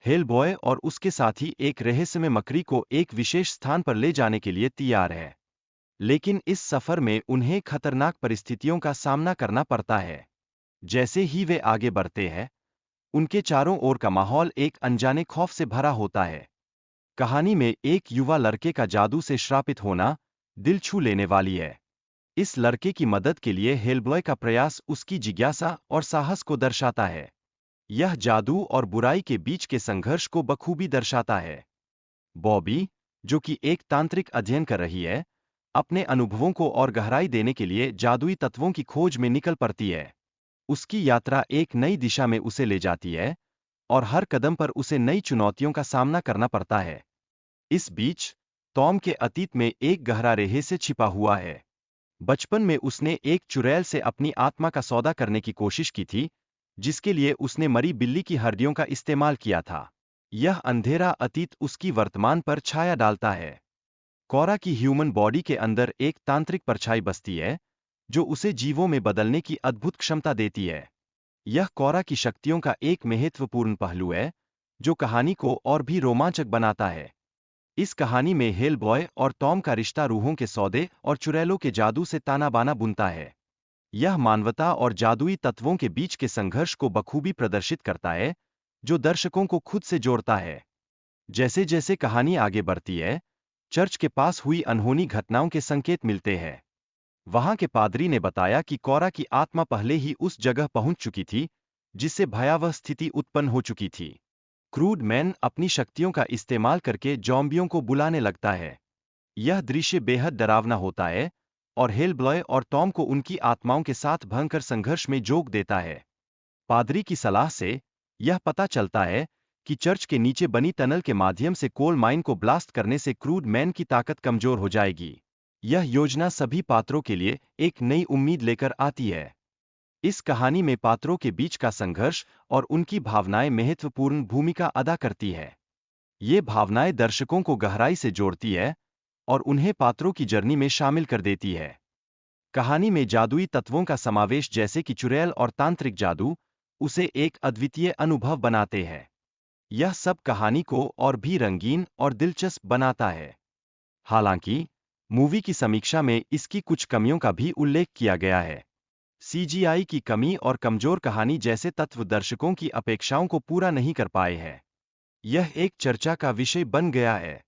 Hellboy और उसके साथी एक रहस्यमय मकड़ी को एक विशेष स्थान पर ले जाने के लिए तैयार है। लेकिन इस सफर में उन्हें खतरनाक परिस्थितियों का सामना करना पड़ता है। जैसे ही वे आगे बढ़ते हैं, उनके चारों ओर का माहौल एक अनजाने खौफ से भरा होता है। कहानी में एक युवा लड़के का जादू से श्रापित होना दिल छू लेने वाली है। इस लड़के की मदद के लिए हेलबॉय का प्रयास उसकी जिज्ञासा और साहस को दर्शाता है। यह जादू और बुराई के बीच के संघर्ष को बखूबी दर्शाता है। बॉबी, जो कि एक तांत्रिक अध्ययन कर रही है, अपने अनुभवों को और गहराई देने के लिए जादुई तत्वों की खोज में निकल पड़ती है। उसकी यात्रा एक नई दिशा में उसे ले जाती है और हर कदम पर उसे नई चुनौतियों का सामना करना पड़ता है। इस बीच, टॉम के अतीत में एक गहरा रहस्य छिपा हुआ है। बचपन में उसने एक चुड़ैल से अपनी आत्मा का सौदा करने की कोशिश की थी, जिसके लिए उसने मरी बिल्ली की हड्डियों का इस्तेमाल किया था। यह अंधेरा अतीत उसकी वर्तमान पर छाया डालता है। कोरा की ह्यूमन बॉडी के अंदर एक तांत्रिक परछाई बसती है, जो उसे जीवों में बदलने की अद्भुत क्षमता देती है। यह कोरा की शक्तियों का एक महत्वपूर्ण पहलू है, जो कहानी को और भी रोमांचक बनाता है। इस कहानी में हेलबॉय और टॉम का रिश्ता रूहों के सौदे और चुड़ैलों के जादू से ताना-बाना बुनता है। यह मानवता और जादुई तत्वों के बीच के संघर्ष को बखूबी प्रदर्शित करता है, जो दर्शकों को खुद से जोड़ता है। जैसे-जैसे कहानी आगे बढ़ती है, चर्च के पास हुई अनहोनी घटनाओं के संकेत मिलते हैं। वहां के पादरी ने बताया कि कोरा की आत्मा पहले ही उस जगह पहुंच चुकी थी, जिससे भयावह स्थिति उत्पन्न हो चुकी थी। क्रूड मैन अपनी शक्तियों का इस्तेमाल करके ज़ॉम्बियों को बुलाने लगता है। यह दृश्य बेहद डरावना होता है और हेलबॉय और टॉम को उनकी आत्माओं के साथ भयंकर संघर्ष में जोक देता है। पादरी की सलाह से यह पता चलता है कि चर्च के नीचे बनी टनल के माध्यम से कोल माइन को ब्लास्ट करने से क्रूड मैन की ताकत कमजोर हो जाएगी। यह योजना सभी पात्रों के लिए एक नई उम्मीद लेकर आती है। इस कहानी में पात्रों के बीच का संघर्ष और उनकी भावनाएं महत्वपूर्ण भूमिका अदा करती है। ये भावनाएं दर्शकों को गहराई से जोड़ती है और उन्हें पात्रों की जर्नी में शामिल कर देती है। कहानी में जादुई तत्वों का समावेश जैसे कि चुड़ैल और तांत्रिक जादू उसे एक अद्वितीय अनुभव बनाते हैं। यह सब कहानी को और भी रंगीन और दिलचस्प बनाता है। हालांकि, मूवी की समीक्षा में इसकी कुछ कमियों का भी उल्लेख किया गया है। सीजीआई की कमी और कमजोर कहानी जैसे तत्व दर्शकों की अपेक्षाओं को पूरा नहीं कर पाए हैं। यह एक चर्चा का विषय बन गया है।